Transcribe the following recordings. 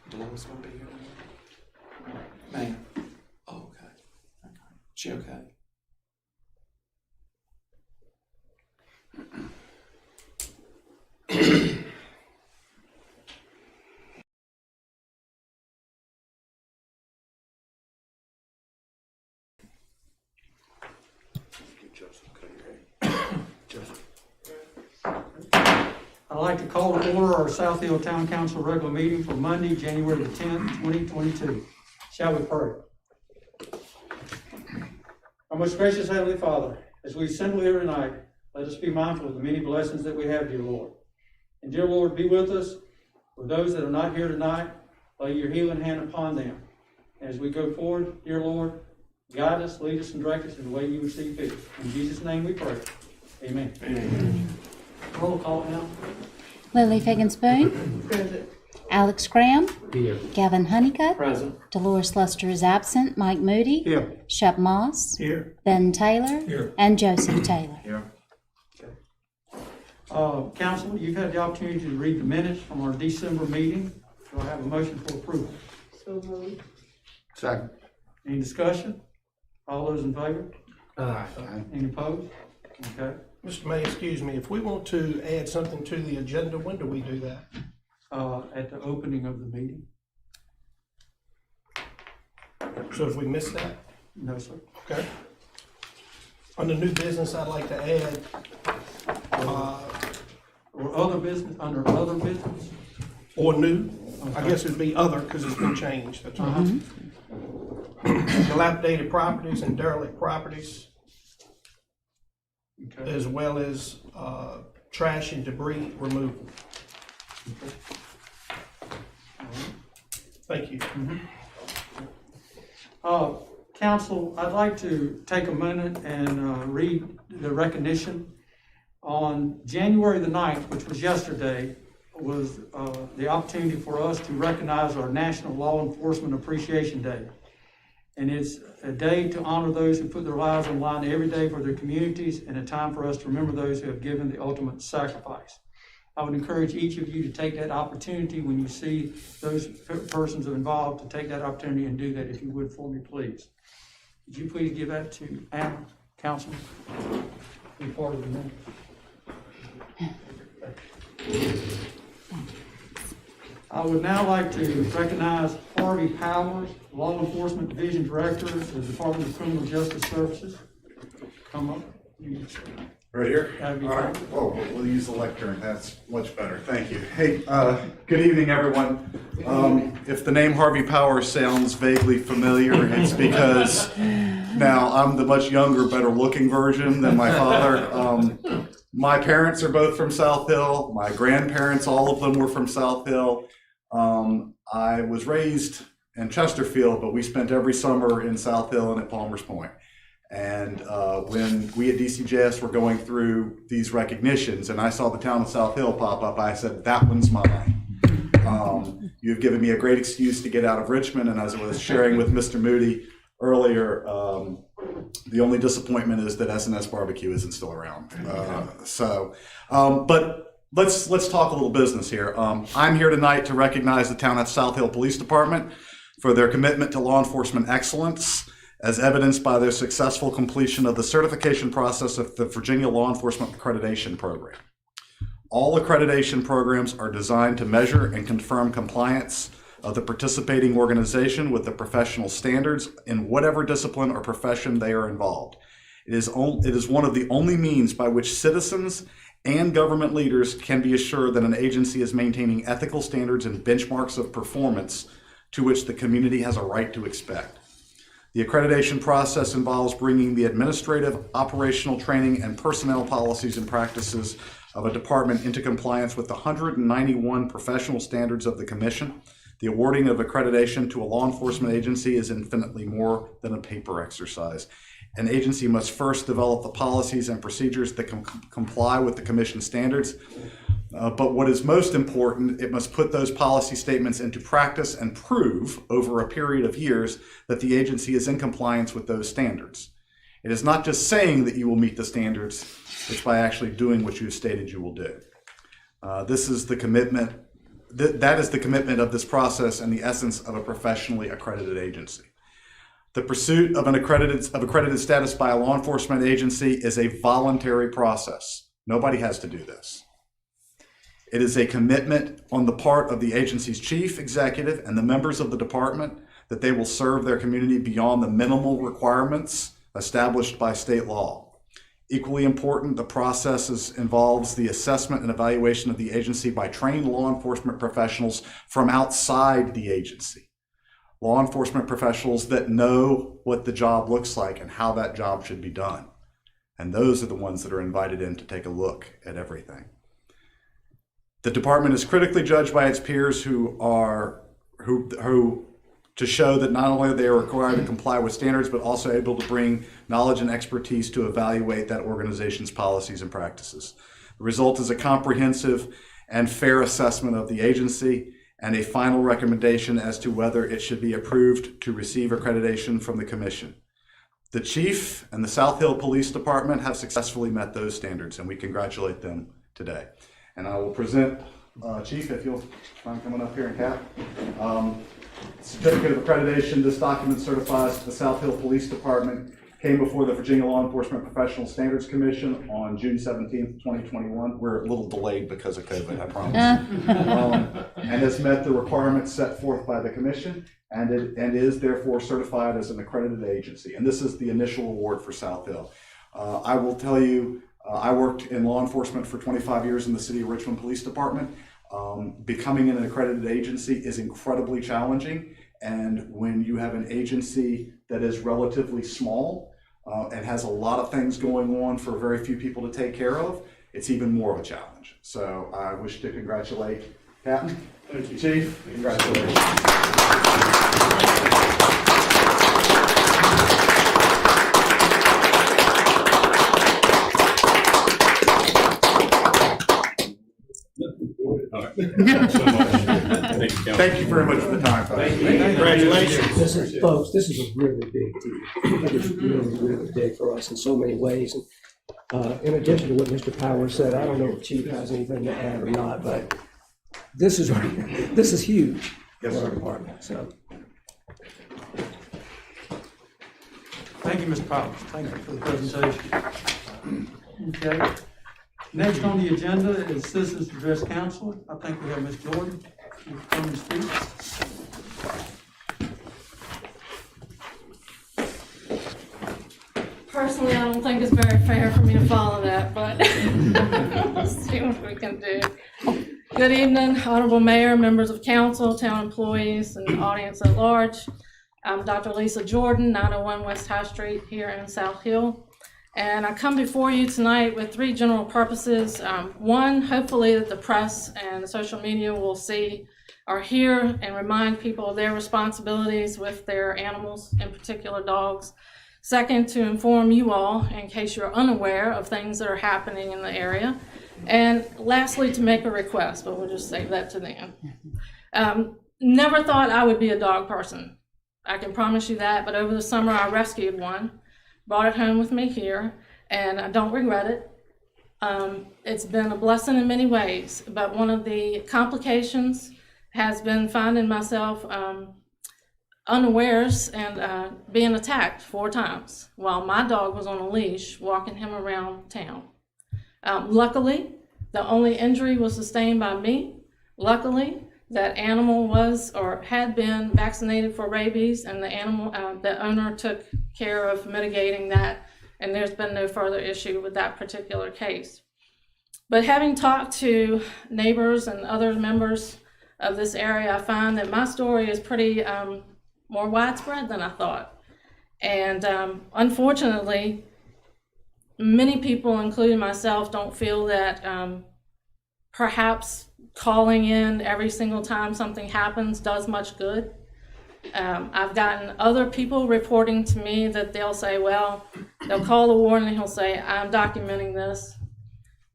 Dolores gonna be here? Ma'am. Oh, okay. She okay? I'd like to call to order our South Hill Town Council regular meeting for Monday, January the 10th, 2022. Shall we pray? Our most gracious Heavenly Father, as we assemble here tonight, let us be mindful of the many blessings that we have, dear Lord. And dear Lord, be with us. For those that are not here tonight, lay your healing hand upon them. As we go forward, dear Lord, guide us, lead us, and direct us in the way you would see fit. In Jesus' name we pray. Amen. Amen. Roll call now. Lily Figgins-Boone. Present. Alex Graham. Here. Gavin Honeycutt. Present. Dolores Lester is absent. Mike Moody. Here. Shep Moss. Here. Ben Taylor. Here. And Joseph Taylor. Here. Council, you've had the opportunity to read the minutes from our December meeting. Do I have a motion for approval? So moved. Second. Any discussion? All those in favor? Aye. Any opposed? Okay. Mr. May, excuse me, if we want to add something to the agenda, when do we do that? At the opening of the meeting? So if we miss that, No, sir. okay? Under new business, I'd like to add, Or other business, under other business? or new, I Okay. guess it'd be other, because it's been changed, that's all. Uh-huh. Dilapidated properties and derelict properties, Okay. as well as, trash and debris removal. Okay. All right. Thank you. Council, I'd like to take a minute and read the recognition. On January the 9th, which was yesterday, was the opportunity for us to recognize our National Law Enforcement Appreciation Day. And it's a day to honor those who put their lives on the line every day for their communities, and a time for us to remember those who have given the ultimate sacrifice. I would encourage each of you to take that opportunity when you see those persons involved, to take that opportunity and do that, if you would, for me, please. Would you please give that to Anna, Councilman? Be part of the minute. I would now like to recognize Harvey Powers, Law Enforcement Division Director of the Department of Criminal Justice Services. Come up. Right here? That'd be All right. fine. Oh, we'll use the lectern. That's much better. Thank you. Hey, good evening, everyone. If the name Harvey Powers sounds vaguely familiar, it's because now I'm the much younger, better looking version than my father. My parents are both from South Hill. My grandparents, all of them were from South Hill. I was raised in Chesterfield, but we spent every summer in South Hill and at Palmer's Point. And when we at DCJS were going through these recognitions and I saw the town of South Hill pop up, I said, that one's mine. You've given me a great excuse to get out of Richmond, and as I was sharing with Mr. Moody earlier, the only disappointment is that SNS Barbecue isn't still around. But let's talk a little business here. I'm here tonight to recognize the town of South Hill Police Department for their commitment to law enforcement excellence, as evidenced by their successful completion of the certification process of the Virginia Law Enforcement Accreditation Program. All accreditation programs are designed to measure and confirm compliance of the participating organization with the professional standards in whatever discipline or profession they are involved. It is one of the only means by which citizens and government leaders can be assured that an agency is maintaining ethical standards and benchmarks of performance to which the community has a right to expect. The accreditation process involves bringing the administrative, operational training, and personnel policies and practices of a department into compliance with the 191 professional standards of the Commission. The awarding of accreditation to a law enforcement agency is infinitely more than a paper exercise. An agency must first develop the policies and procedures that can comply with the Commission standards. But what is most important, it must put those policy statements into practice and prove over a period of years that the agency is in compliance with those standards. It is not just saying that you will meet the standards, it's by actually doing what you have stated you will do. This is the commitment that is the commitment of this process and the essence of a professionally accredited agency. The pursuit of accredited status by a law enforcement agency is a voluntary process. Nobody has to do this. It is a commitment on the part of the agency's chief executive and the members of the department that they will serve their community beyond the minimal requirements established by state law. Equally important, the process involves the assessment and evaluation of the agency by trained law enforcement professionals from outside the agency. Law enforcement professionals that know what the job looks like and how that job should be done. And those are the ones that are invited in to take a look at everything. The department is critically judged by its peers who to show that not only are they required to comply with standards, but also able to bring knowledge and expertise to evaluate that organization's policies and practices. The result is a comprehensive and fair assessment of the agency and a final recommendation as to whether it should be approved to receive accreditation from the commission. The chief and the South Hill Police Department have successfully met those standards, and we congratulate them today. And I will present, Chief, if you'll mind coming up here and cap. Certificate of accreditation. This document certifies that the South Hill Police Department came before the Virginia Law Enforcement Professional Standards Commission on June 17th, 2021. We're a little delayed because of COVID, I promise. And has met the requirements set forth by the commission and is therefore certified as an accredited agency. And this is the initial award for South Hill. I will tell you, I worked in law enforcement for 25 years in the City of Richmond Police Department. Becoming an accredited agency is incredibly challenging, and when you have an agency that is relatively small and has a lot of things going on for very few people to take care of, it's even more of a challenge. So I wish to congratulate Captain. Thank you, Chief. Congratulations. Thank you very much for the time. Congratulations. This is a really big deal. It is really, really big for us in so many ways. And in addition to what Mr. Powers said, I don't know if Chief has anything to add or not, but this is huge for our department. So, Thank you, Mr. Powers. Thank you for the presentation. Okay. Next on the agenda is Citizens Address Council. I think we have Ms. Jordan who will come and speak. Personally, I don't think it's very fair for me to follow that, but let's see what we can do. Good evening, Honorable Mayor, members of council, town employees, and audience at large. I'm Dr. Lisa Jordan, 901 West High Street here in South Hill. And I come before you tonight with three general purposes. One, hopefully that the press and social media will see or hear and remind people of their responsibilities with their animals, in particular dogs. Second, to inform you all in case you're unaware of things that are happening in the area. And lastly, to make a request, but we'll just save that to the end. Never thought I would be a dog person. I can promise you that, but over the summer I rescued one, brought it home with me here, and I don't regret it. It's been a blessing in many ways, but one of the complications has been finding myself unawares and being attacked 4 times while my dog was on a leash walking him around town. Luckily, the only injury was sustained by me. Luckily, that animal was or had been vaccinated for rabies, and the owner took care of mitigating that, and there's been no further issue with that particular case. But having talked to neighbors and other members of this area, I find that my story is pretty more widespread than I thought. And unfortunately, many people, including myself, don't feel that perhaps calling in every single time something happens does much good. I've gotten other people reporting to me that they'll say, well, they'll call the warden and he'll say, I'm documenting this.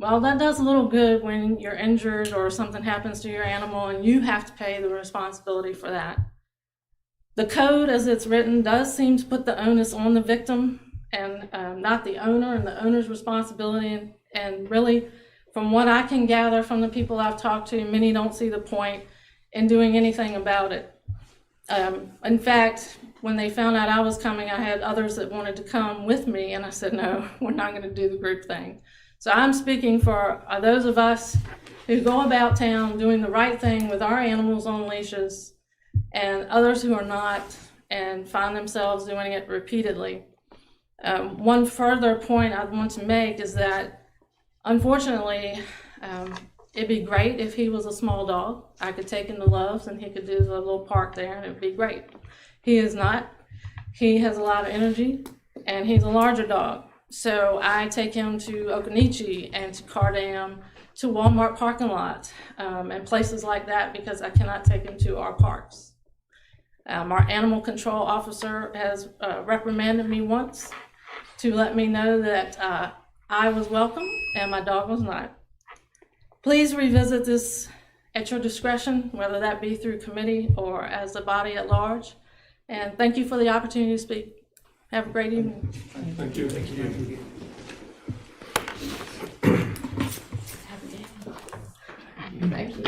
Well, that does a little good when you're injured or something happens to your animal and you have to pay the responsibility for that. The code as it's written does seem to put the onus on the victim and not the owner, and the owner's responsibility. And really, from what I can gather from the people I've talked to, many don't see the point in doing anything about it. In fact, when they found out I was coming, I had others that wanted to come with me, and I said, no, we're not going to do the group thing. So I'm speaking for those of us who go about town doing the right thing with our animals on leashes, and others who are not and find themselves doing it repeatedly. One further point I want to make is that, unfortunately, it'd be great if he was a small dog. I could take him to Love's and he could do the little park there and it'd be great. He is not. He has a lot of energy and he's a larger dog. So I take him to Okanichi and to Cardam, to Walmart parking lot, and places like that because I cannot take him to our parks. Our animal control officer has reprimanded me once to let me know that I was welcome and my dog was not. Please revisit this at your discretion, whether that be through committee or as a body at large. And thank you for the opportunity to speak. Have a great evening. Thank you. Thank you. Have a good evening. Thank you.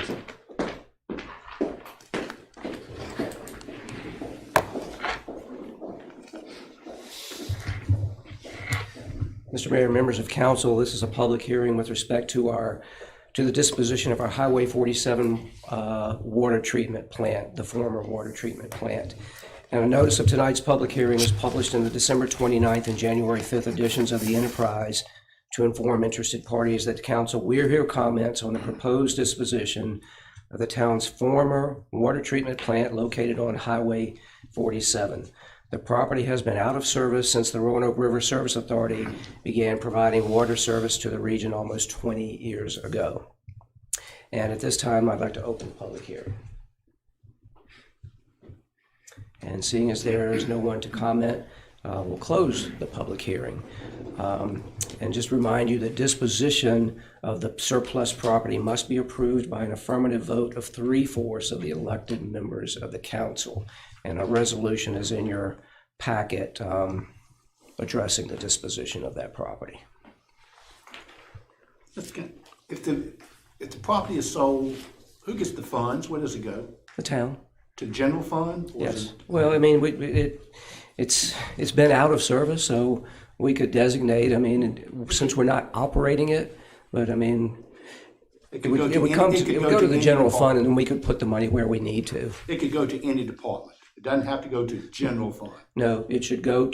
Mr. Mayor, members of council, this is a public hearing with respect to the disposition of our Highway 47 water treatment plant, the former water treatment plant. And a notice of tonight's public hearing is published in the December 29th and January 5th editions of the Enterprise to inform interested parties that the council will hear comments on the proposed disposition of the town's former water treatment plant located on Highway 47. The property has been out of service since the Roanoke River Service Authority began providing water service to the region almost 20 years ago. And at this time, I'd like to open the public hearing. And seeing as there is no one to comment, we'll close the public hearing. And just remind you that disposition of the surplus property must be approved by an affirmative vote of 3/4 of the elected members of the council. And a resolution is in your packet addressing the disposition of that property. If the property is sold, who gets the funds? Where does it go? The town? To the general fund? Or is Yes. it- Well, I mean, it's been out of service, so we could designate, I mean, since we're not operating it, but I mean, It it could would, go it to would any- come it to, could it go would go to the any general fund department. and then we could put the money where we need to. It could go to any department. It doesn't have to go to the general fund. No, it should go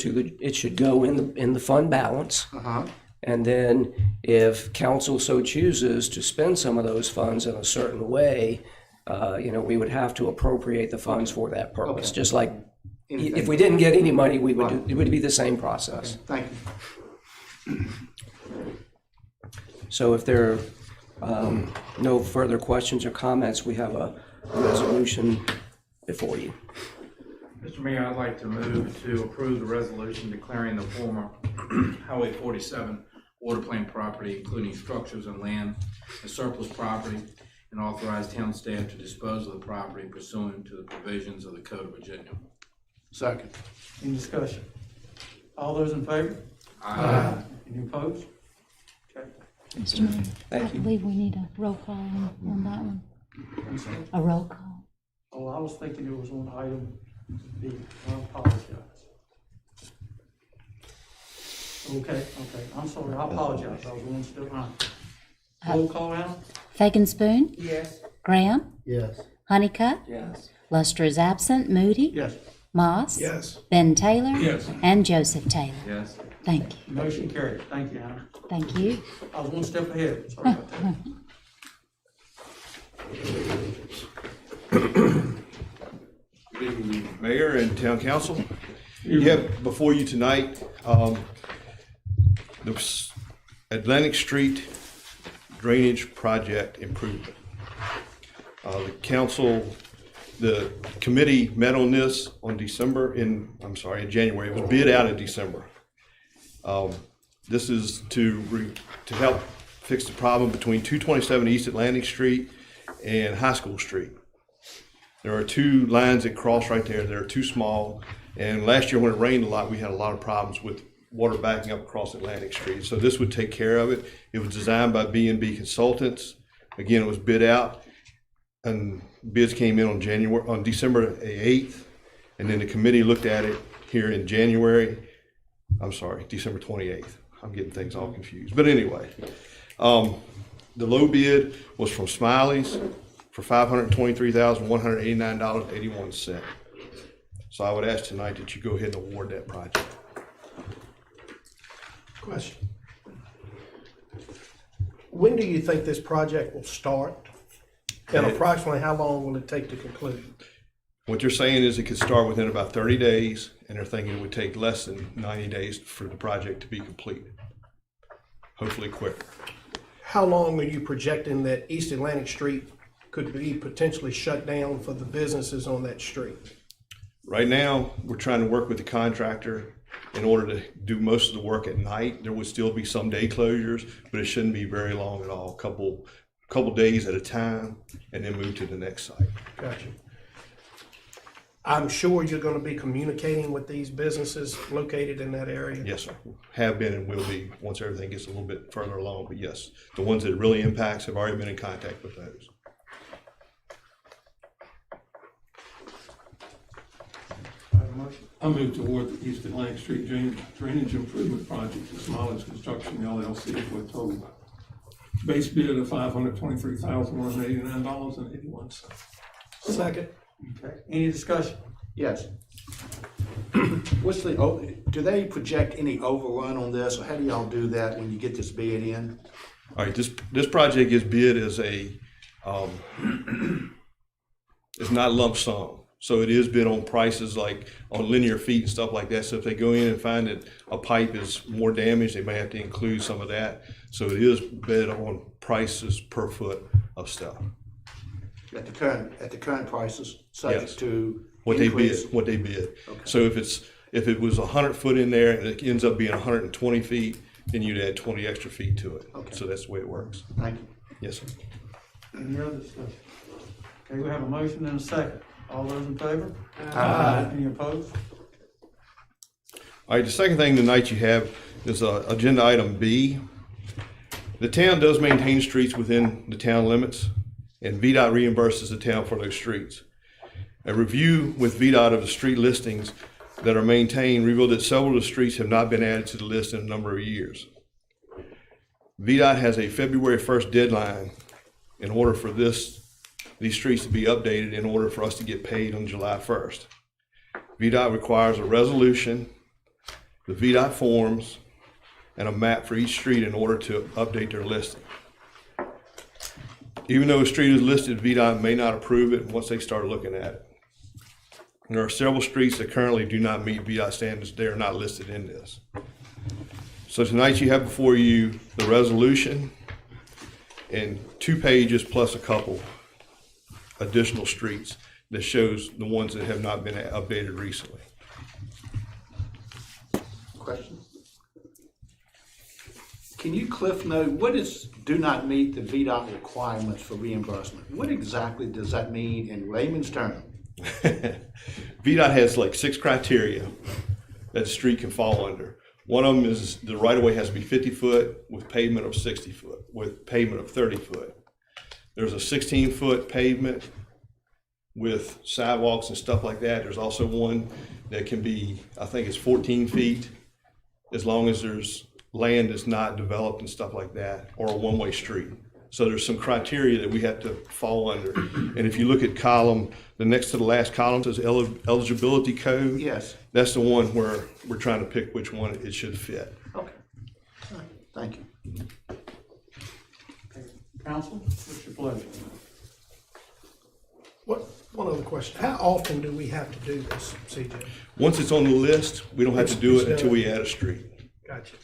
in the fund balance. Uh-huh. And then if council so chooses to spend some of those funds in a certain way, we would have to appropriate the funds for that purpose. Okay. Just like Anything. if we didn't get any money, we would Right. it would be the same process. Thank you. So if there are no further questions or comments, we have a resolution before you. Mr. Mayor, I'd like to move to approve the resolution declaring the former Highway 47 water plant property, including structures and land, as surplus property, and authorize town staff to dispose of the property pursuant to the provisions of the Code of Virginia. Second. Any discussion? All those in favor? Aye. Any opposed? Okay. Mr. Mayor, I Thank you. believe we need a roll call on that one. I'm sorry. A roll call. Oh, I was thinking it was on item B. I apologize. Okay, I'm sorry, I apologize. I was one step behind. Roll call, Alan? Fagan Spoon? Yes. Graham? Yes. Honeycutt? Yes. Lester is absent. Moody? Yes. Moss? Yes. Ben Taylor? Yes. And Joseph Taylor. Yes. Thank you. Motion carried. Thank you, Alan. Thank you. I was one step ahead. Sorry about that. Good evening, Mayor and Town Council. You have before you tonight the Atlantic Street Drainage Project Improvement. The committee met on this on in January. It was bid out in December. This is to help fix the problem between 227 East Atlantic Street and High School Street. There are two lines that cross right there. They're too small. And last year when it rained a lot, we had a lot of problems with water backing up across Atlantic Street. So this would take care of it. It was designed by B&B Consultants. Again, it was bid out. and bids came in on December 8th, and then the committee looked at it here in December 28th. I'm getting things all confused, but anyway, the low bid was from Smiley's for $523,189.81. So I would ask tonight that you go ahead and award that project. Question. When do you think this project will start? And approximately how long will it take to conclude? What you're saying is it could start within about 30 days, and they're thinking it would take less than 90 days for the project to be completed. Hopefully quicker. How long are you projecting that East Atlantic Street could be potentially shut down for the businesses on that street? Right now, we're trying to work with the contractor in order to do most of the work at night. There would still be some day closures, but it shouldn't be very long at all. Couple days at a time, and then move to the next site. Gotcha. I'm sure you're gonna be communicating with these businesses located in that area? Yes, sir. Have been and will be once everything gets a little bit further along. But yes, the ones that it really impacts have already been in contact with those. I move toward the East Atlantic Street Drainage Improvement Project to Smiley's Construction LLC for a total base bid of $523,189.81. Second. Okay, any discussion? Yes. What's the, do they project any overrun on this, or how do y'all do that when you get this bid in? All right, this project is bid as a, it's not lump sum. So it is bid on prices like on linear feet and stuff like that. So if they go in and find that a pipe is more damaged, they may have to include some of that. So it is bid on prices per foot of stuff. At the current prices, subject Yes. to What increase? they bid. Okay. So if it was 100 foot in there and it ends up being 120 feet, then you'd add 20 extra feet to it. Okay. So that's the way it works. Thank you. Yes, sir. Any other discussion? Okay, we have a motion and a second. All those in favor? Any opposed? All right, the second thing tonight you have is agenda item B. The town does maintain streets within the town limits, and VDOT reimburses the town for those streets. A review with VDOT of the street listings that are maintained revealed that several of the streets have not been added to the list in a number of years. VDOT has a February 1st deadline in order for these streets to be updated in order for us to get paid on July 1st. VDOT requires a resolution, the VDOT forms, and a map for each street in order to update their listing. Even though a street is listed, VDOT may not approve it once they start looking at it. There are several streets that currently do not meet VDOT standards. They are not listed in this. So tonight you have before you the resolution and 2 pages plus a couple additional streets that shows the ones that have not been updated recently. Question? Can you cliff note, what is, do not meet the VDOT requirements for reimbursement? What exactly does that mean in layman's terms? VDOT has like 6 criteria that a street can fall under. One of them is the right-of-way has to be 50 foot with pavement of 60 foot, with pavement of 30 foot. There's a 16-foot pavement with sidewalks and stuff like that. There's also one that can be, I think it's 14 feet, as long as there's land that's not developed and stuff like that, or a one-way street. So there's some criteria that we have to fall under. And if you look at the next to the last column says eligibility code. Yes. That's the one where we're trying to pick which one it should fit. Okay. All right. Thank you. Council, what's your pleasure? One other question. How often do we have to do this, CJ? Once it's on the list, we don't have to do it until we add a street. Gotcha.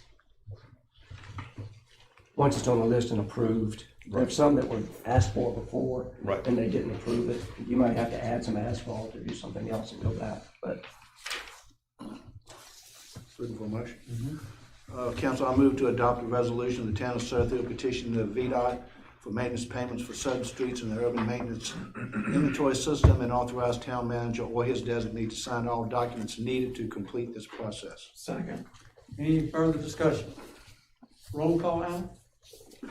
Once it's on the list and approved. There's some that were asked for before. Right. And they didn't approve it. You might have to add some asphalt or do something else and go back, but. Looking for a motion? Council, I move to adopt a resolution of the town of Southfield petitioning the VDOT for maintenance payments for certain streets in the urban maintenance inventory system, and authorize town manager or his designee to sign all documents needed to complete this process. Second. Any further discussion? Roll call, Alan?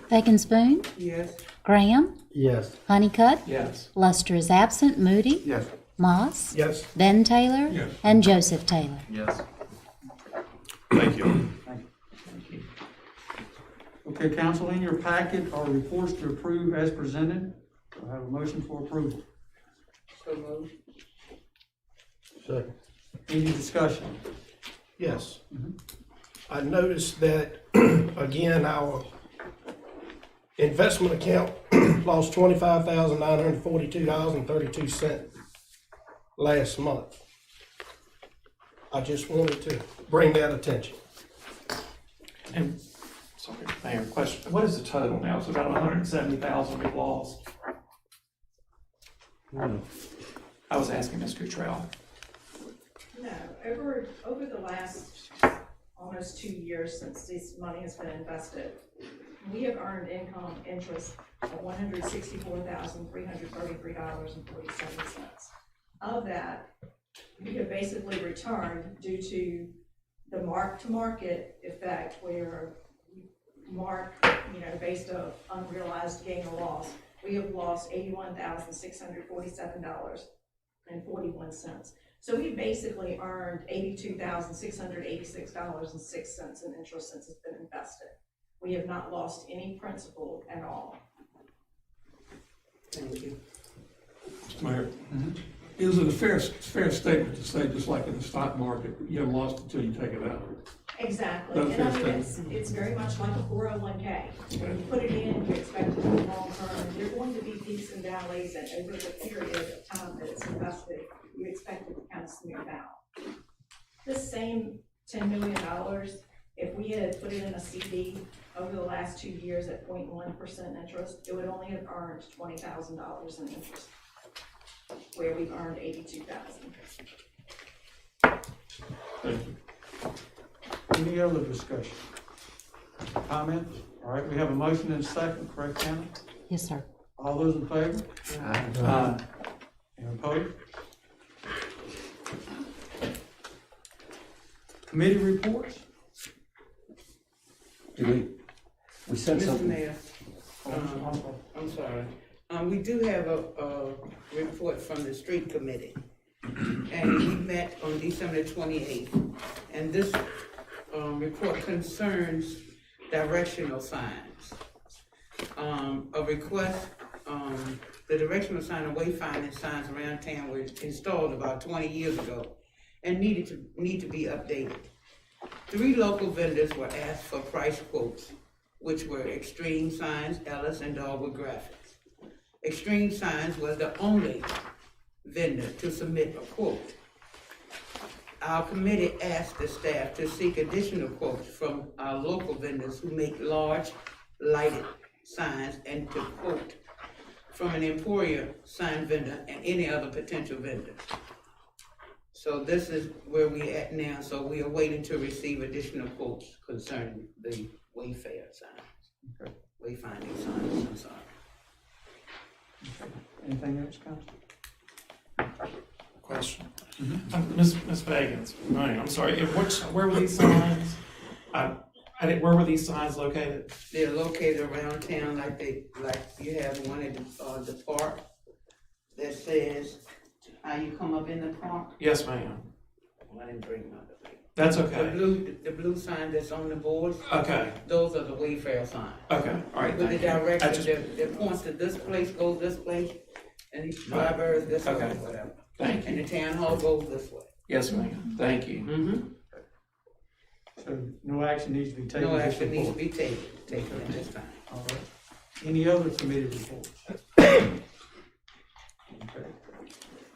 Bacon Spoon, Yes. Graham, Yes. Honeycutt, Yes. Luster is absent, Moody, Yes. Moss, Yes. Ben Taylor, Yes. and Joseph Taylor. Yes. Thank you. Okay, council, in your packet are reports to approve as presented. I have a motion for approval. So moved. Second. Any discussion? Yes. I noticed that, again, our investment account lost $25,942.32 last month. I just wanted to bring that attention. And, sorry, Mayor, question, what is the total now? It's about 170,000 we've lost. I was asking Ms. Cottrell. No, over the last almost 2 years since this money has been invested, we have earned income interest of $164,333.47. Of that, we have basically returned due to the mark-to-market effect where mark, based on unrealized gain or loss, we have lost $81,647.41. So we basically earned $82,686.06 in interest since it's been invested. We have not lost any principal at all. Thank you. Mr. Mayor, is it a fair statement to say, just like in the stock market, you haven't lost until you take it out? Exactly, That's and I fair mean, it's very much like a 401k. When you put it in, you expect it to be long term. There are going to be peaks and valleys, and over the period of time that it's invested, you expect it to kind of smooth out. This same $10 million, if we had put it in a CD over the last 2 years at 0.1% interest, it would only have earned $20,000 in interest, where we've earned $82,000. Thank you. Any other discussion? Comments? All right, we have a motion and a second, correct, Hannah? Yes, sir. All those in favor? Aye. Any opposed? Committee reports? We sent Mr. something. Mayor, I'm sorry. We do have a report from the street committee. And we met on December 28th. And this report concerns directional signs. A request, the directional sign and wayfinding signs around town were installed about 20 years ago and need to be updated. 3 local vendors were asked for price quotes, which were Extreme Signs, Ellis, and Dogwood Graphics. Extreme Signs was the only vendor to submit a quote. Our committee asked the staff to seek additional quotes from our local vendors who make large lighted signs and to quote from an Emporia sign vendor and any other potential vendors. So this is where we at now, so we are waiting to receive additional quotes concerning the Wayfair signs, wayfinding signs, I'm sorry. Anything else, Council? Question. Ms. Vagans, I'm sorry, where were these signs? Where were these signs located? They're located around town like you have one at the park that says how you come up in the park. Yes, ma'am. Well, I didn't bring my other paper. That's okay. The blue sign that's on the boards, Okay, those are the Wayfair signs. okay, all right, With the thank you. I direction just- that points to this place, goes this place, and the library is this way, Okay. whatever. Thank And you. the town hall goes this way. Yes, ma'am, thank you. Mm-hmm. So no action needs to be taken. No on this action needs to report. be taken at this time. All right. Any other committee reports? Okay.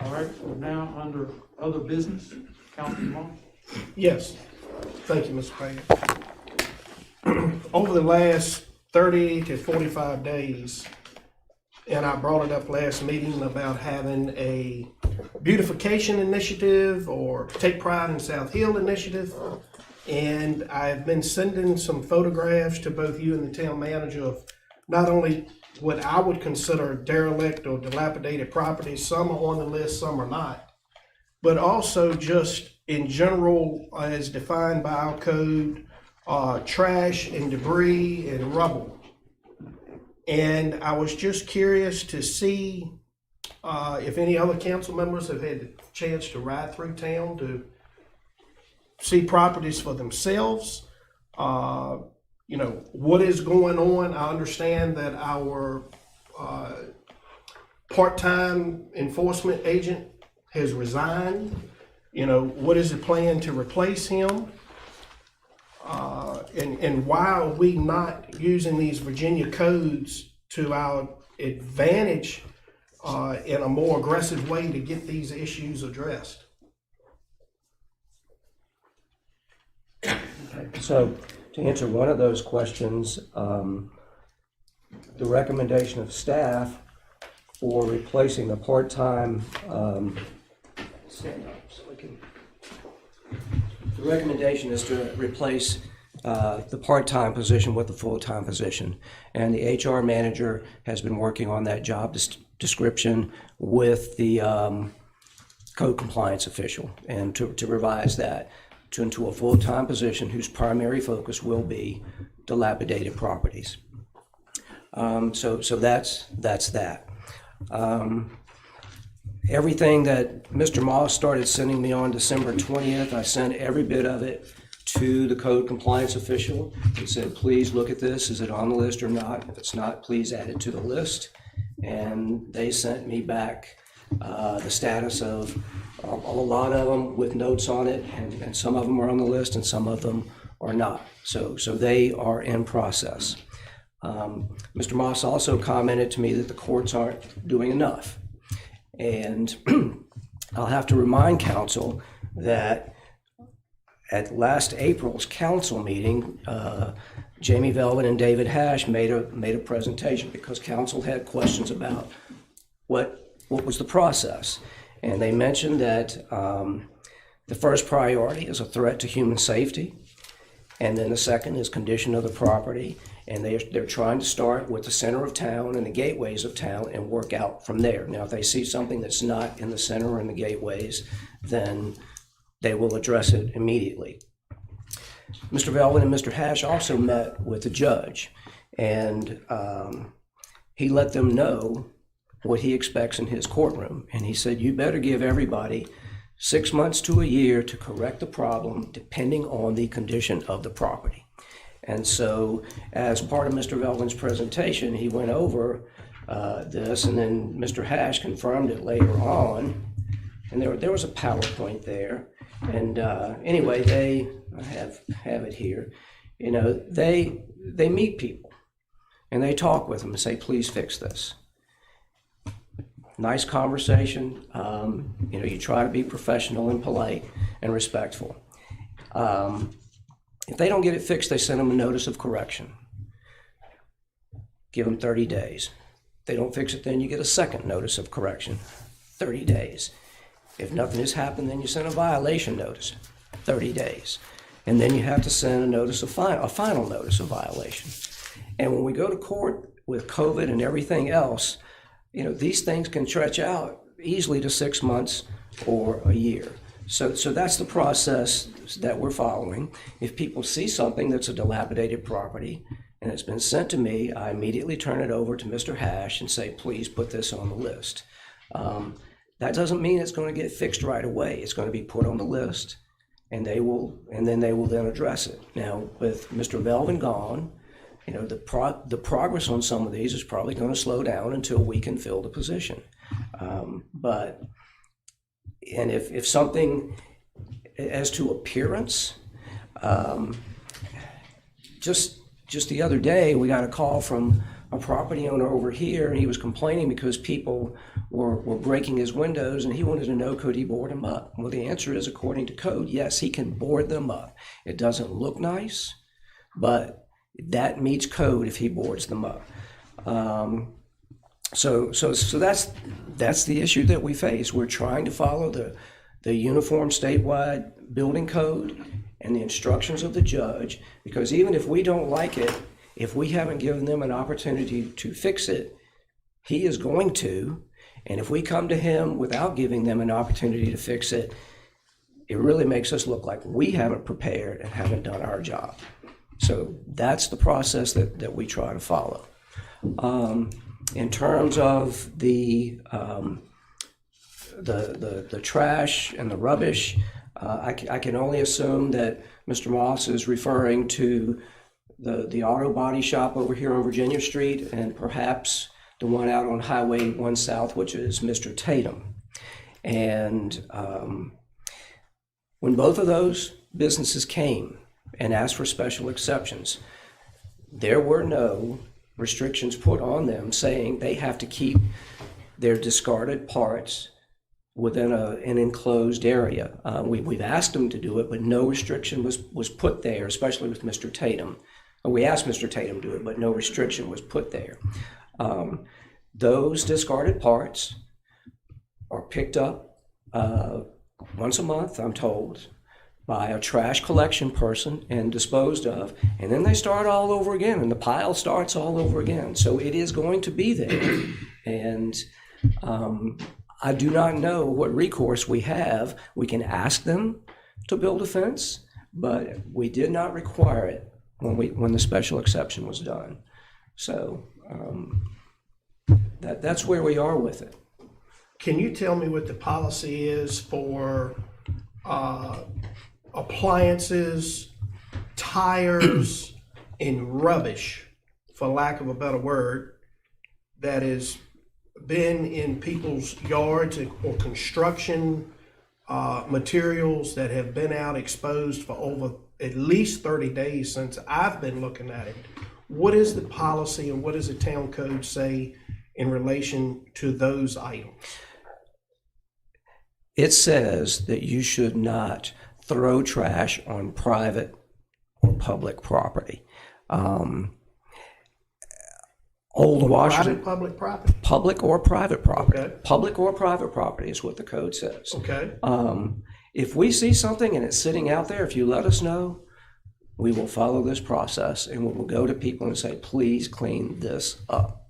All right, we're now under other business. Councilman Moss? Yes, thank you, Mr. Mayor. Over the last 30 to 45 days, and I brought it up last meeting about having a beautification initiative or Take Pride in South Hill initiative. And I've been sending some photographs to both you and the town manager of not only what I would consider derelict or dilapidated properties, some are on the list, some are not, but also just in general, as defined by our code, trash and debris and rubble And I was just curious to see if any other council members have had the chance to ride through town to see properties for themselves. You know, what is going on? I understand that our part-time enforcement agent has resigned. You know, what is the plan to replace him? And why are we not using these Virginia codes to our advantage in a more aggressive way to get these issues addressed? So to answer one of those questions, the recommendation of staff for replacing the part-time, stand up so we can. The recommendation is to replace the part-time position with the full-time position. And the HR manager has been working on that job description with the code compliance official and to revise that into a full-time position whose primary focus will be dilapidated properties. So that's that. Everything that Mr. Moss started sending me on December 20th, I sent every bit of it to the code compliance official. He said, please look at this. Is it on the list or not? If it's not, please add it to the list. And they sent me back the status of a lot of them with notes on it, and some of them are on the list and some of them are not. So they are in process. Mr. Moss also commented to me that the courts aren't doing enough. And I'll have to remind council that at last April's council meeting, Jamie Velvet and David Hash made a presentation because council had questions about what was the process. And they mentioned that the first priority is a threat to human safety, and then the second is condition of the property. And they're trying to start with the center of town and the gateways of town and work out from there. Now, if they see something that's not in the center or in the gateways, then they will address it immediately. Mr. Velvet and Mr. Hash also met with the judge, and he let them know what he expects in his courtroom. And he said, you better give everybody 6 months to a year to correct the problem depending on the condition of the property. And so as part of Mr. Velvet's presentation, he went over this, and then Mr. Hash confirmed it later on. And there was a PowerPoint there. And anyway, I have it here. You know, they meet people and they talk with them and say, please fix this. Nice conversation. You know, you try to be professional and polite and respectful. If they don't get it fixed, they send them a notice of correction. Give them 30 days. If they don't fix it, then you get a second notice of correction, 30 days. If nothing has happened, then you send a violation notice, 30 days. And then you have to send a notice of a final notice of violation. And when we go to court with COVID and everything else, you know, these things can stretch out easily to 6 months or a year. So that's the process that we're following. If people see something that's a dilapidated property and it's been sent to me, I immediately turn it over to Mr. Hash and say, please put this on the list. That doesn't mean it's going to get fixed right away. It's going to be put on the list, and then they will then address it. Now, with Mr. Velvet gone, you know, the progress on some of these is probably going to slow down until we can fill the position. And if something as to appearance, just the other day, we got a call from a property owner over here, and he was complaining because people were breaking his windows, and he wanted to know, could he board them up? Well, the answer is, according to code, yes, he can board them up. It doesn't look nice, but that meets code if he boards them up. So that's the issue that we face. We're trying to follow the uniform statewide building code and the instructions of the judge, because even if we don't like it, if we haven't given them an opportunity to fix it, he is going to. And if we come to him without giving them an opportunity to fix it, it really makes us look like we haven't prepared and haven't done our job. So that's the process that we try to follow. In terms of the trash and the rubbish, I can only assume that Mr. Moss is referring to the auto body shop over here on Virginia Street, and perhaps the one out on Highway 1 South, which is Mr. Tatum. And when both of those businesses came and asked for special exceptions, there were no restrictions put on them saying they have to keep their discarded parts within an enclosed area. We've asked them to do it, but no restriction was put there, especially with Mr. Tatum. We asked Mr. Tatum to do it, but no restriction was put there. Those discarded parts are picked up once a month, I'm told, by a trash collection person and disposed of, and then they start all over again, and the pile starts all over again. So it is going to be there, and I do not know what recourse we have. We can ask them to build a fence, but we did not require it when the special exception was done. So that's where we are with it. Can you tell me what the policy is for appliances, tires, and rubbish, for lack of a better word, that has been in people's yards or construction materials that have been out exposed for over at least 30 days since I've been looking at it? What is the policy and what does the town code say in relation to those items? It says that you should not throw trash on private or public property. Old Washington. Private, public property? Public or private property. Okay. Public or private property is what the code says. Okay. If we see something and it's sitting out there, if you let us know, we will follow this process and we will go to people and say, please clean this up.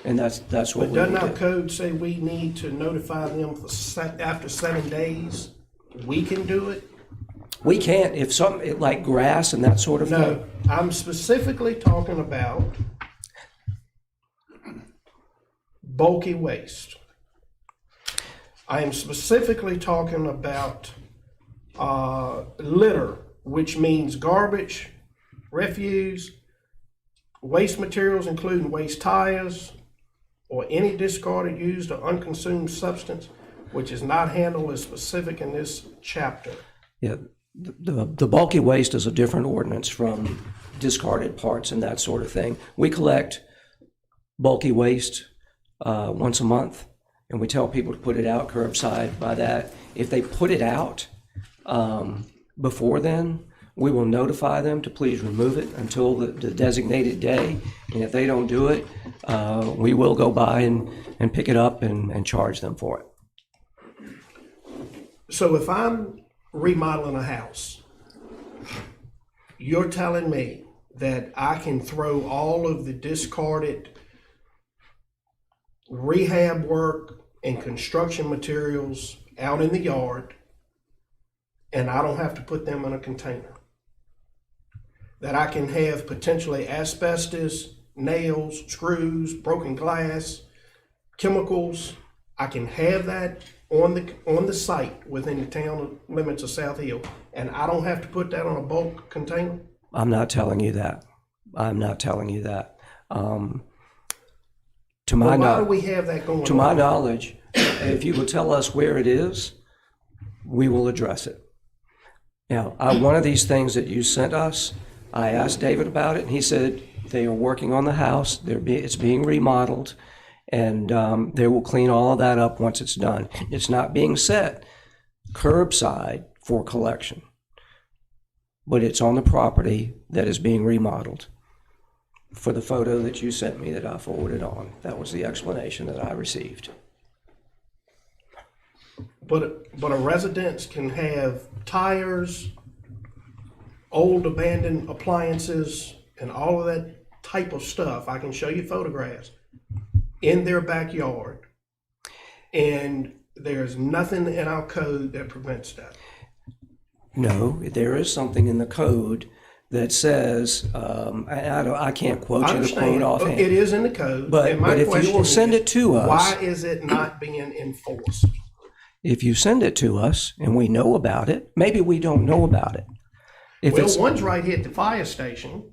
And that's what But we doesn't will our do. code say we need to notify them after 7 days? We can do it? We can't, if something like grass and that sort of thing. No, I'm specifically talking about bulky waste. I am specifically talking about litter, which means garbage, refuse, waste materials, including waste tires, or any discarded, used, or unconsumed substance which is not handled as specific in this chapter. Yeah, the bulky waste is a different ordinance from discarded parts and that sort of thing. We collect bulky waste once a month, and we tell people to put it out curbside by that. If they put it out before then, we will notify them to please remove it until the designated day. And if they don't do it, we will go by and pick it up and charge them for it. So if I'm remodeling a house, you're telling me that I can throw all of the discarded rehab work and construction materials out in the yard and I don't have to put them in a container? That I can have potentially asbestos, nails, screws, broken glass, chemicals, I can have that on the site within the town limits of South Hill, and I don't have to put that on a bulk container? I'm not telling you that. I'm not telling you that. To my Well, why do we have that going on? To my knowledge, if you will tell us where it is, we will address it. Now, one of these things that you sent us, I asked David about it, and he said they are working on the house. It's being remodeled, and they will clean all of that up once it's done. It's not being set curbside for collection, but it's on the property that is being remodeled. For the photo that you sent me that I forwarded on, that was the explanation that I received. But a residence can have tires, old abandoned appliances, and all of that type of stuff. I can show you photographs in their backyard. And there's nothing in our code that prevents that. No, there is something in the code that says, I can't quote I you the quote understand, offhand. it is in the code. But- and my but if you question will send is, it to us- why is it not being enforced? If you send it to us and we know about it, maybe we don't know about it. If Well, it's, one's right here at the fire station,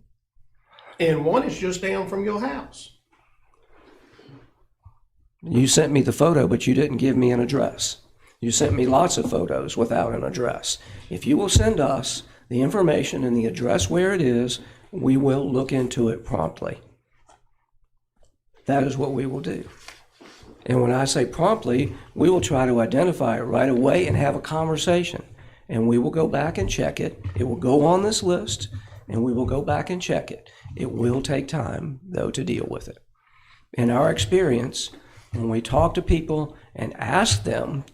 and one is just down from your house. you sent me the photo, but you didn't give me an address. You sent me lots of photos without an address. If you will send us the information and the address where it is, we will look into it promptly. That is what we will do. And when I say promptly, we will try to identify it right away and have a conversation. And we will go back and check it. It will go on this list, and we will go back and check it. It will take time, though, to deal with it. In our experience, when we talk to people and ask them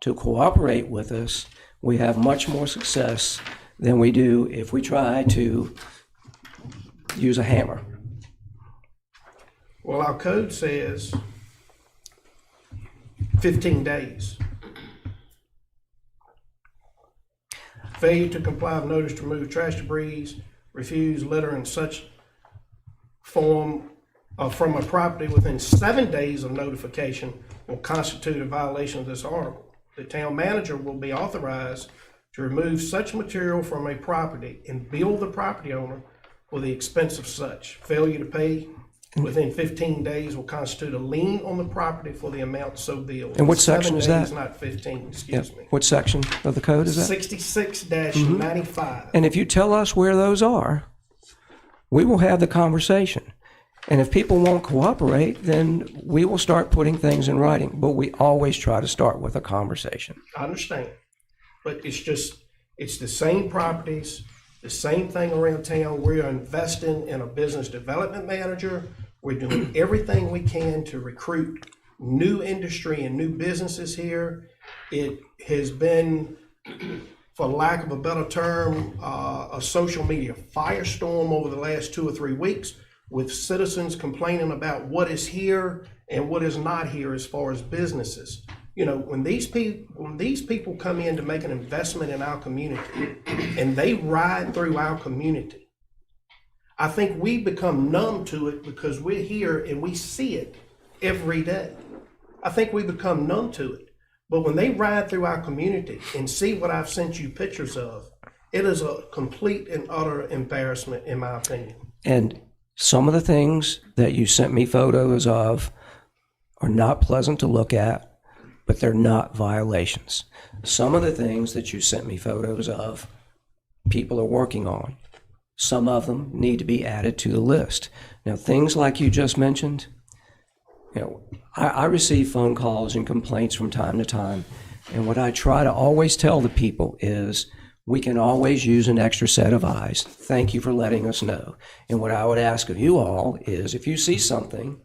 to cooperate with us, we have much more success than we do if we try to use a hammer. Well, our code says 15 days. Failure to comply with notice to remove trash debris, refuse litter in such form from a property within 7 days of notification will constitute a violation of this article. The town manager will be authorized to remove such material from a property and bill the property owner for the expense of such. Failure to pay within 15 days will constitute a lien on the property for the amount so billed. And what section is 7 that? days, not 15, Yeah. excuse me. What section of the code is that? 66-95. And if you tell us where those are, we will have the conversation. And if people won't cooperate, then we will start putting things in writing. But we always try to start with a conversation. I understand, but it's the same properties, the same thing around town. We're investing in a business development manager. We're doing everything we can to recruit new industry and new businesses here. It has been, for lack of a better term, a social media firestorm over the last 2 or 3 weeks, with citizens complaining about what is here and what is not here as far as businesses. You know, when these people come in to make an investment in our community and they ride through our community, I think we become numb to it because we're here and we see it every day. I think we become numb to it. But when they ride through our community and see what I've sent you pictures of, it is a complete and utter embarrassment, in my opinion. And some of the things that you sent me photos of are not pleasant to look at, but they're not violations. Some of the things that you sent me photos of, people are working on. Some of them need to be added to the list. Now, things like you just mentioned, you know, I receive phone calls and complaints from time to time, and what I try to always tell the people is, we can always use an extra set of eyes. Thank you for letting us know. And what I would ask of you all is, if you see something,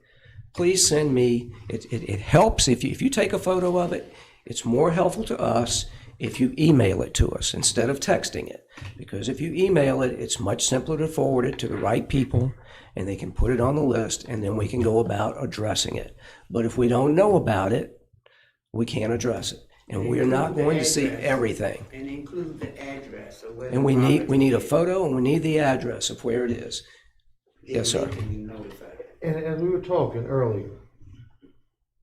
please send me. It helps if you take a photo of it. It's more helpful to us if you email it to us instead of texting it. Because if you email it, it's much simpler to forward it to the right people, and they can put it on the list, and then we can go about addressing it. But if we don't know about it, we can't address it. And we're not going to see everything. And include the address of where. And we need a photo, and we need the address of where it is. Yes, sir. And as we were talking earlier,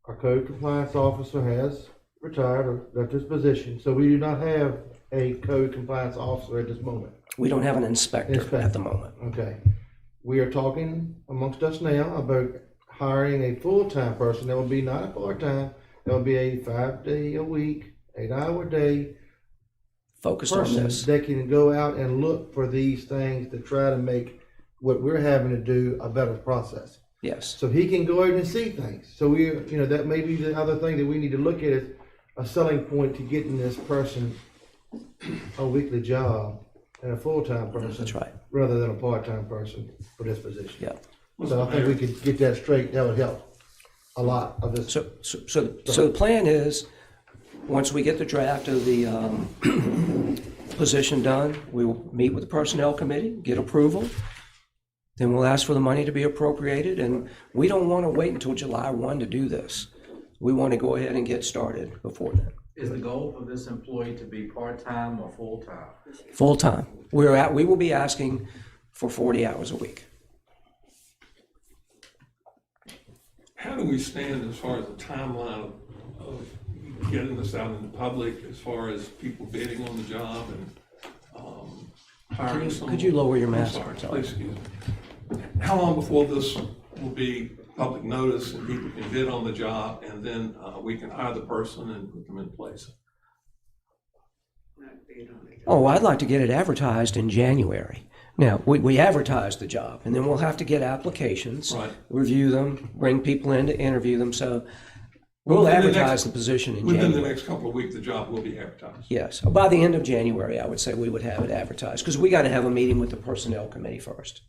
our code compliance officer has retired or left his position, so we do not have a code compliance officer at this moment. We don't have an inspector at the moment. Okay. We are talking amongst us now about hiring a full-time person. That would be not a part-time. That would be a 5-day-a-week, 8-hour-day Focused on person this. that can go out and look for these things to try to make what we're having to do a better process. Yes. So he can go out and see things. So that may be the other thing that we need to look at as a selling point to getting this person a weekly job and a full-time person. That's right. Rather than a part-time person for this position. Yeah. So I think we could get that straight. That would help a lot of this. So the plan is, once we get the draft of the position done, we will meet with the personnel committee, get approval. Then we'll ask for the money to be appropriated, and we don't want to wait until July 1 to do this. We want to go ahead and get started before then. Is the goal for this employee to be part-time or full-time? Full-time. We will be asking for 40 hours a week. How do we stand as far as the timeline of getting this out in the public, as far as people bidding on the job and hiring someone? Could you lower your mask? I'm sorry, please excuse me. How long before this will be public notice and people can bid on the job, and then we can hire the person and put them in place? Oh, I'd like to get it advertised in January. Now, we advertise the job, and then we'll have to get applications, Right. review them, bring people in to interview them, so we'll Within the advertise next- the position in Within the January. next couple of weeks, the job will be advertised. Yes, by the end of January, I would say we would have it advertised, because we got to have a meeting with the Personnel Committee first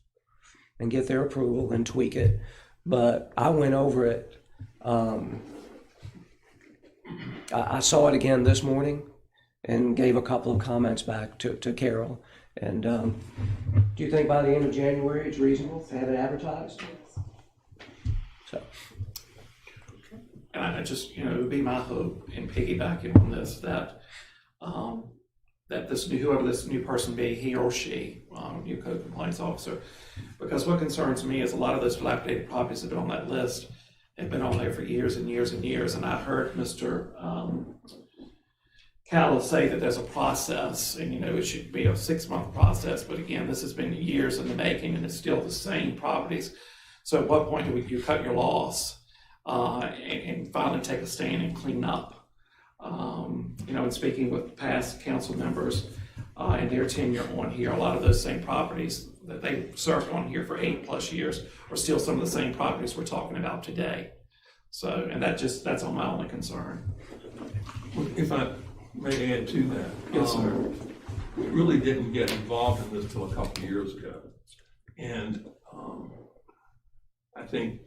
and get their approval and tweak it. But I went over it, I saw it again this morning and gave a couple of comments back to Carol. And do you think by the end of January it's reasonable to have it advertised? So. And I just, it would be my hope in piggybacking on this that that whoever this new person be, he or she, new code compliance officer, because what concerns me is a lot of those dilapidated properties that have been on that list have been on there for years and years and years. And I heard Mr. Callell say that there's a process, and it should be a 6-month process. But again, this has been years in the making, and it's still the same properties. So at what point do you cut your loss and finally take a stand and clean up? And speaking with past council members and their tenure on here, a lot of those same properties that they served on here for 8+ years are still some of the same properties we're talking about today. So, and that's on my only concern. If I may add to that. Yes, sir. We really didn't get involved in this till a couple of years ago. And I think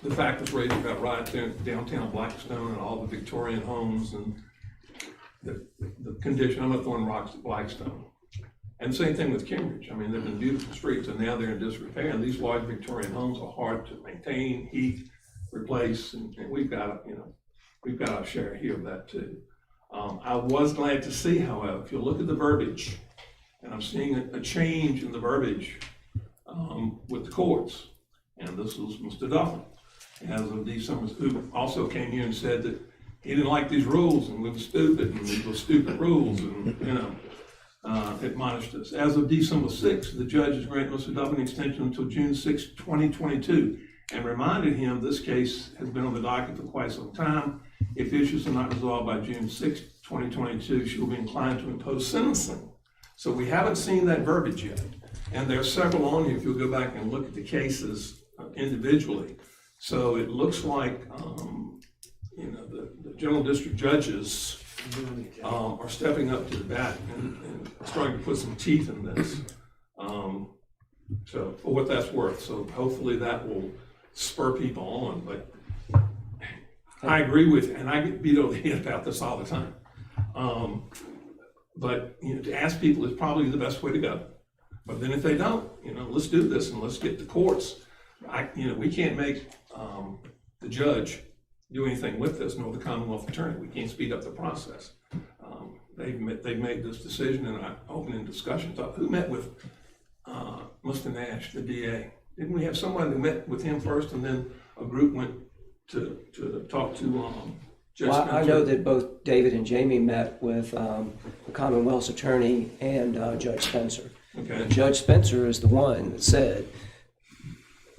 the fact was raised about right there downtown Blackstone and all the Victorian homes and the condition. I'm not throwing rocks at Blackstone. And same thing with Cambridge. I mean, they've been beautiful streets and now they're in disrepair. And these large Victorian homes are hard to maintain, heat, replace, and we've got our share here of that too. I was glad to see, however, if you look at the verbiage, and I'm seeing a change in the verbiage with the courts, and this was Mr. Duffin, as of December, who also came here and said that he didn't like these rules and we were stupid and these were stupid rules and, admonished us. As of December 6th, the judge has granted Mr. Duffin an extension until June 6, 2022, and reminded him this case has been on the docket for quite some time. If issues are not resolved by June 6, 2022, she will be inclined to impose sentencing. So we haven't seen that verbiage yet. And there are several on here, if you'll go back and look at the cases individually. So it looks like, the general district judges are stepping up to the bat and starting to put some teeth in this. So for what that's worth. So hopefully that will spur people on. But I agree with, and I get beat over the head about this all the time. But to ask people is probably the best way to go. But then if they don't, let's do this and let's get the courts. We can't make the judge do anything with this, nor the Commonwealth Attorney. We can't speed up the process. They've made this decision in our opening discussions. Who met with Mr. Nash, the DA? Didn't we have someone who met with him first, and then a group went to talk to Judge Spencer? I know that both David and Jamie met with the Commonwealth's attorney and Judge Spencer. Okay. Judge Spencer is the one that said,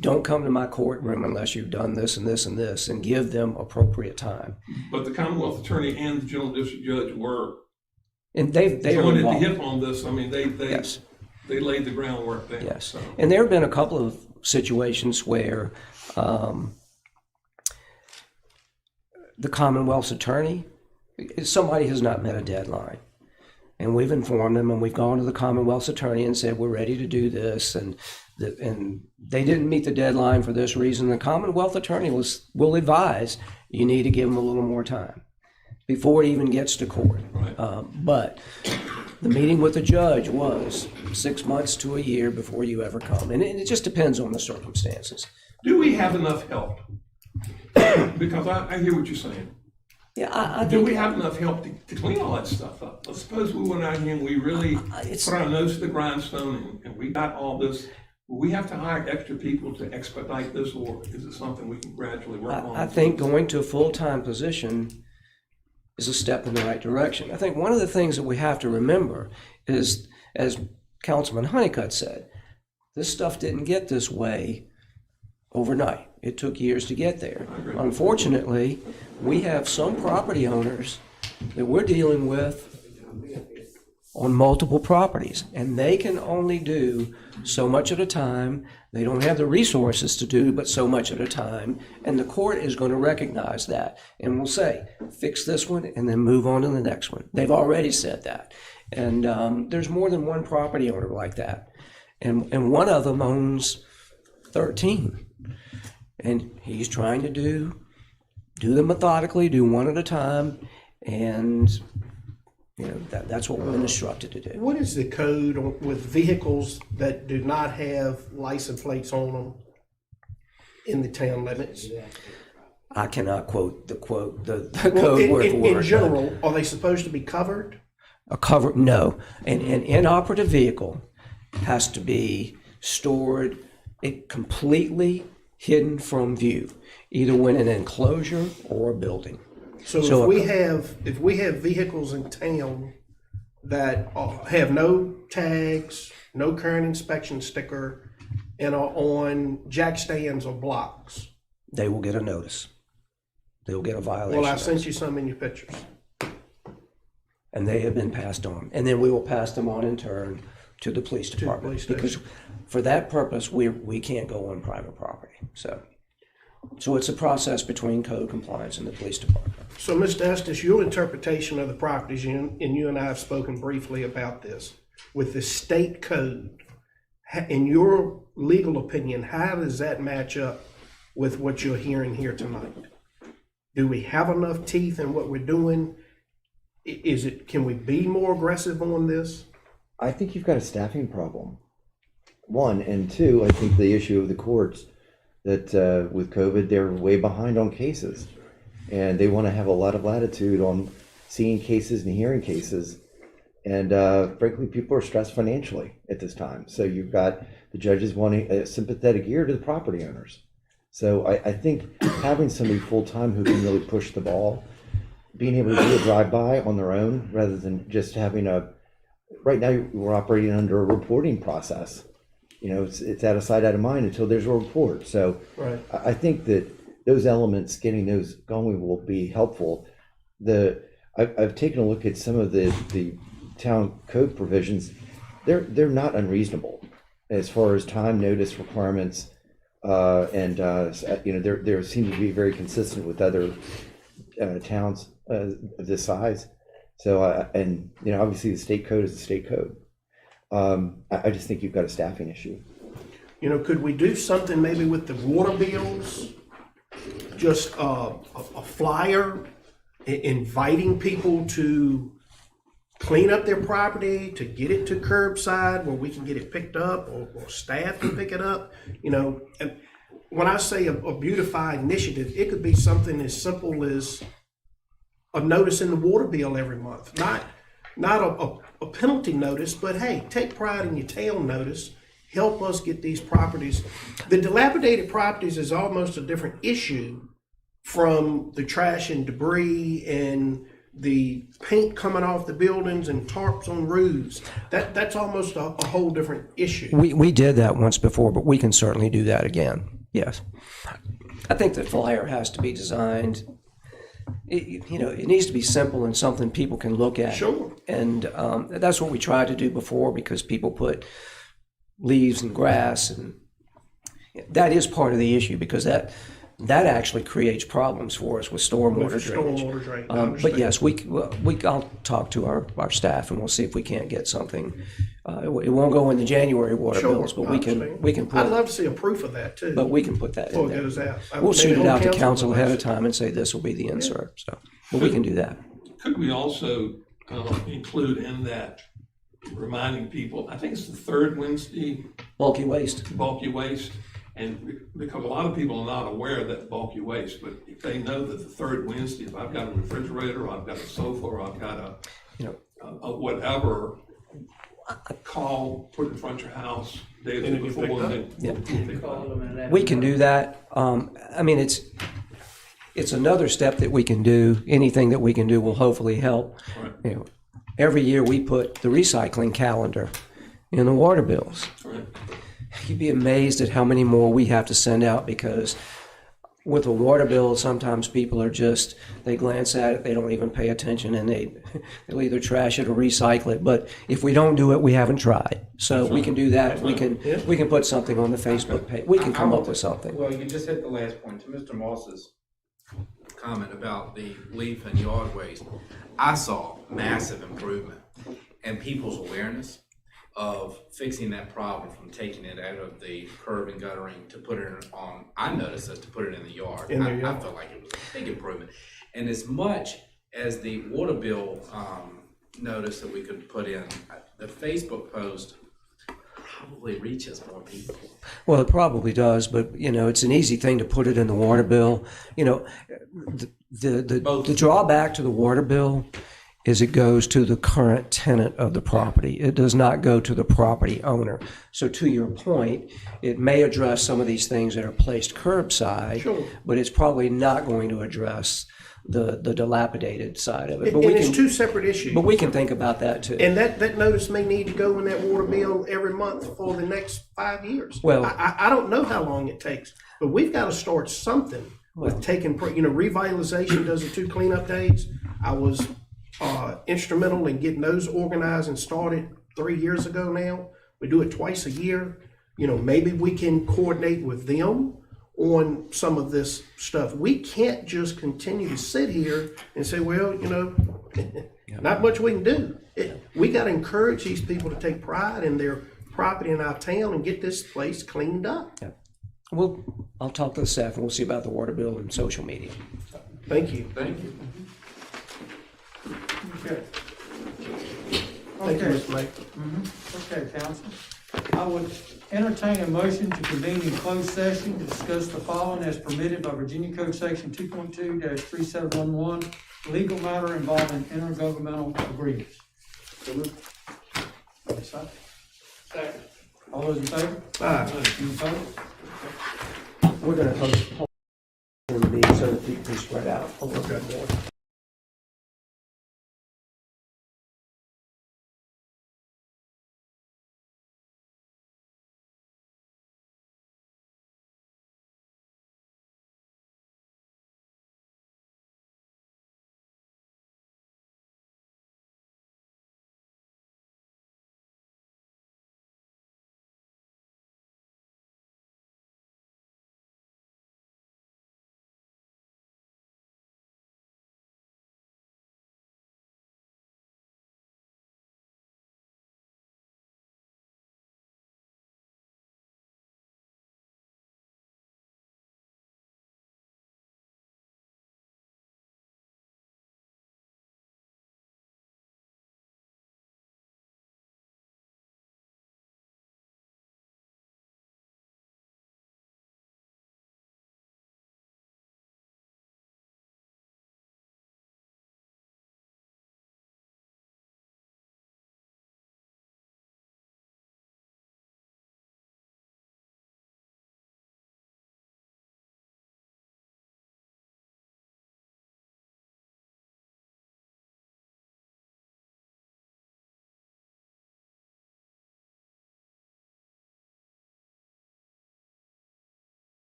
don't come to my courtroom unless you've done this and this and this, and give them appropriate time. But the Commonwealth Attorney and the General District Judge were And they were joined at the involved. hip on this. I mean, Yes. they laid the groundwork there. Yes, So. and there have been a couple of situations where the Commonwealth's attorney, somebody has not met a deadline. And we've informed them, and we've gone to the Commonwealth's attorney and said, we're ready to do this, and they didn't meet the deadline for this reason. The Commonwealth attorney will advise, you need to give them a little more time before it even gets to court. Right. But the meeting with the judge was 6 months to a year before you ever come. And it just depends on the circumstances. Do we have enough help? Because I hear what you're saying. Yeah, I Do think. we have enough help to clean all that stuff up? Let's suppose we went out here and we really put our nose to the grindstone and we got all this. Will we have to hire extra people to expedite this, or is it something we can gradually work on? I think going to a full-time position is a step in the right direction. I think one of the things that we have to remember is, as Councilman Honeycutt said, this stuff didn't get this way overnight. It took years to get there. Unfortunately, we have some property owners that we're dealing with on multiple properties, and they can only do so much at a time. They don't have the resources to do but so much at a time, and the court is going to recognize that and will say, fix this one and then move on to the next one. They've already said that. And there's more than one property owner like that. And one of them owns 13. And he's trying to do them methodically, do one at a time, and that's what we're instructed to do. What is the code with vehicles that do not have license plates on them in the town limits? I cannot quote the code Well, word for word. in general, are they supposed to be covered? No. An inoperative vehicle has to be stored completely hidden from view, either in an enclosure or a building. So if we have vehicles in town that have no tags, no current inspection sticker, and are on jack stands or blocks, they will get a notice. They will get a violation. well, I sent you some in your pictures. And they have been passed on. And then we will pass them on in turn to the police department. Because for that purpose, we can't go on private property. So it's a process between code compliance and the police department. So, Mr. Estes, your interpretation of the properties, and you and I have spoken briefly about this, with the state code, in your legal opinion, how does that match up with what you're hearing here tonight? Do we have enough teeth in what we're doing? Can we be more aggressive on this? I think you've got a staffing problem. One, and two, I think the issue of the courts, that with COVID, they're way behind on cases. And they want to have a lot of latitude on seeing cases and hearing cases. And frankly, people are stressed financially at this time. So you've got the judges wanting a sympathetic ear to the property owners. So I think having somebody full-time who can really push the ball, being able to do a drive-by on their own rather than just having right now we're operating under a reporting process. It's out of sight, out of mind until there's a report. So right. I think that those elements, getting those going, will be helpful. I've taken a look at some of the town code provisions. They're not unreasonable as far as time notice requirements, and they seem to be very consistent with other towns of this size. So obviously the state code is the state code. I just think you've got a staffing issue. Could we do something maybe with the water bills? Just a flyer inviting people to clean up their property, to get it to curbside where we can get it picked up, or staff can pick it up. And when I say a beautified initiative, it could be something as simple as a notice in the water bill every month. Not a penalty notice, but hey, take pride in your tail notice. Help us get these properties. The dilapidated properties is almost a different issue from the trash and debris and the paint coming off the buildings and tarps on roofs. That's almost a whole different issue. We did that once before, but we can certainly do that again. Yes. I think the flyer has to be designed. It needs to be simple and something people can look at. Sure. And that's what we tried to do before, because people put leaves and grass, and that is part of the issue, because that actually creates problems for us with stormwater drainage. But yes, I'll talk to our staff and we'll see if we can't get something. It won't go in the January water bills, but we can put. I'd love to see a proof of that too. But we can put that in there. It goes out. We'll shoot it out to council ahead of time and say this will be the insert. So, but we can do that. Could we also include in that, reminding people, I think it's the third Wednesday? Bulky waste. And because a lot of people are not aware of that bulky waste, but if they know that the third Wednesday, if I've got a refrigerator, or I've got a sofa, or I've got a whatever, call, put it in front of your house days And it'll be before. picked and up. then- We can do that. I mean, it's another step that we can do. Anything that we can do will hopefully help. Right. You know, every year we put the recycling calendar in the water bills. Right. You'd be amazed at how many more we have to send out, because with a water bill, sometimes people are just, they glance at it, they don't even pay attention, and they'll either trash it or recycle it. But if we don't do it, we haven't tried. So we can do that. We can put something on the Facebook page. We can come up with something. Well, you just hit the last point, to Mr. Moss's comment about the leaf and yard waste. I saw massive improvement in people's awareness of fixing that problem, from taking it out of the curb and guttering to put it on, I noticed it, to put it in the yard. I felt like it was a big improvement. And as much as the water bill notice that we could put in, the Facebook post probably reaches more people. Well, it probably does, but it's an easy thing to put it in the water bill. The drawback to the water bill is it goes to the current tenant of the property. It does not go to the property owner. So to your point, it may address some of these things that are placed curbside, Sure. but it's probably not going to address the dilapidated side of it. And it's two separate issues. But we can think about that too. And that notice may need to go in that water bill every month for the next 5 years. Well- I don't know how long it takes, but we've got to start something with taking, revitalization does the 2 cleanup days. I was instrumental in getting those organized and started 3 years ago now. We do it twice a year. Maybe we can coordinate with them on some of this stuff. We can't just continue to sit here and say, well, not much we can do. We got to encourage these people to take pride in their property in our town and get this place cleaned up. Well, I'll talk to the staff and we'll see about the water bill and social media. Thank you. Thank you. Okay. Thank you, Okay. Mr. Mayor. Okay, council. I would entertain a motion to convene in closed session to discuss the following as permitted by Virginia Code Section 2.2-3711, legal matter involving intergovernmental agreements. Second. All those in favor? Aye. Any opposed? We're going to postpone the meeting so that people can spread out a little bit more.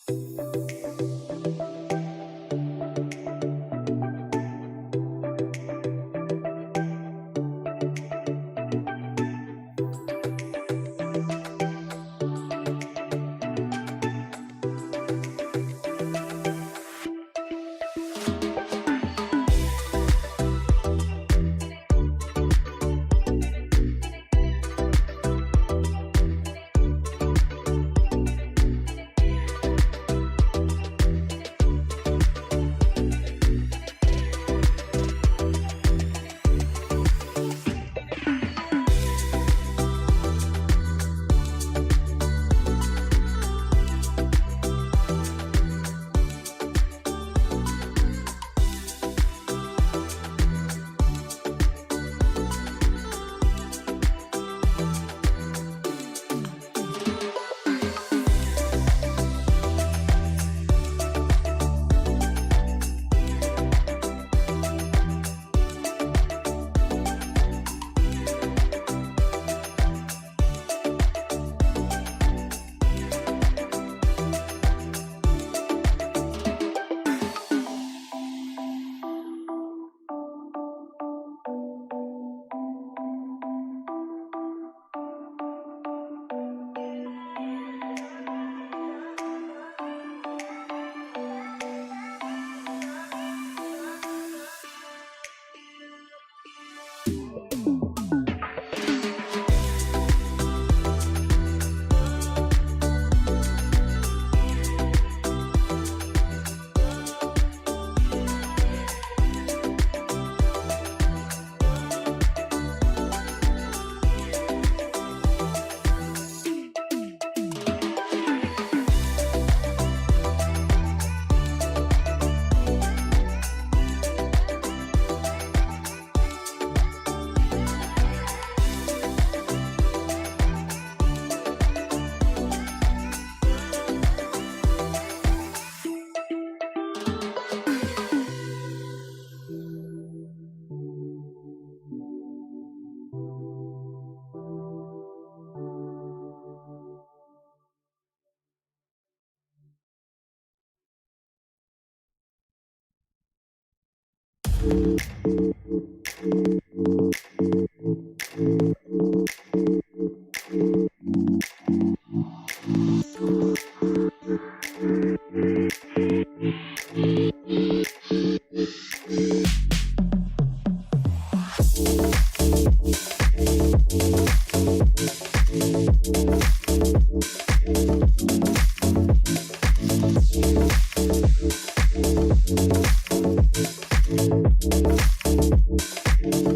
Thank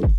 you.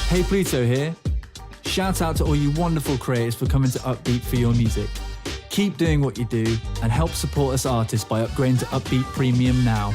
Hey Pluto here. Shout out to all you wonderful creators for coming to Upbeat for your music. Keep doing what you do and help support us artists by upgrading to Upbeat Premium now.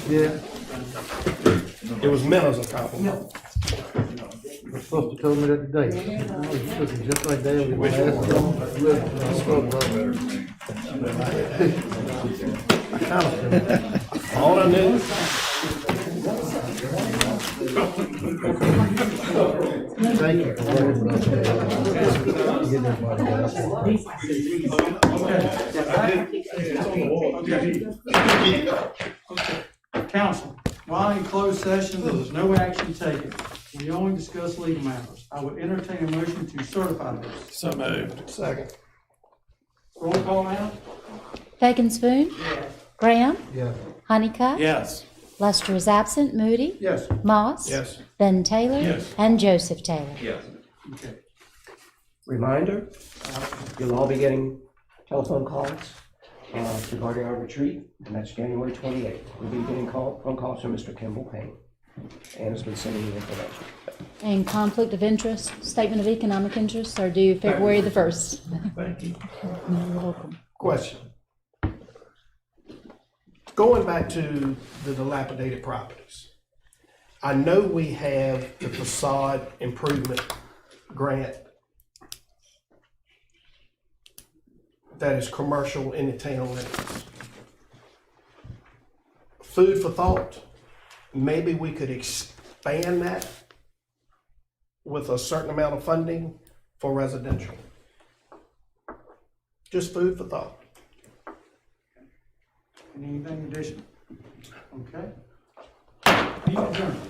Yeah, It was meant as a compliment. you're supposed to tell me that today. No, you took it just like that with the last one. All I knew. Thank you for working with us. Getting everybody Council, while in closed session, there was no action taken. We only discussed legal matters. I would entertain a motion to certify this. So moved. Second. Roll call now? Fagan Spoon. Graham. Yeah. Honeycutt. Yes. Lester is absent. Moody. Yes. Moss. Yes. Ben Taylor. Yes. And Joseph Taylor. Yes. Okay. Reminder, you'll all be getting telephone calls regarding our retreat, and that's January 28th. We'll be getting phone calls from Mr. Kimball Payne. Anna's been sending you information. And conflict of interest, statement of economic interest are due February the 1st. Thank you. You're welcome. Question. Going back to the dilapidated properties. I know we have the facade improvement grant that is commercial in the town limits. Food for thought, maybe we could expand that with a certain amount of funding for residential. Just food for thought. Anything additional? Okay. Meeting adjourned.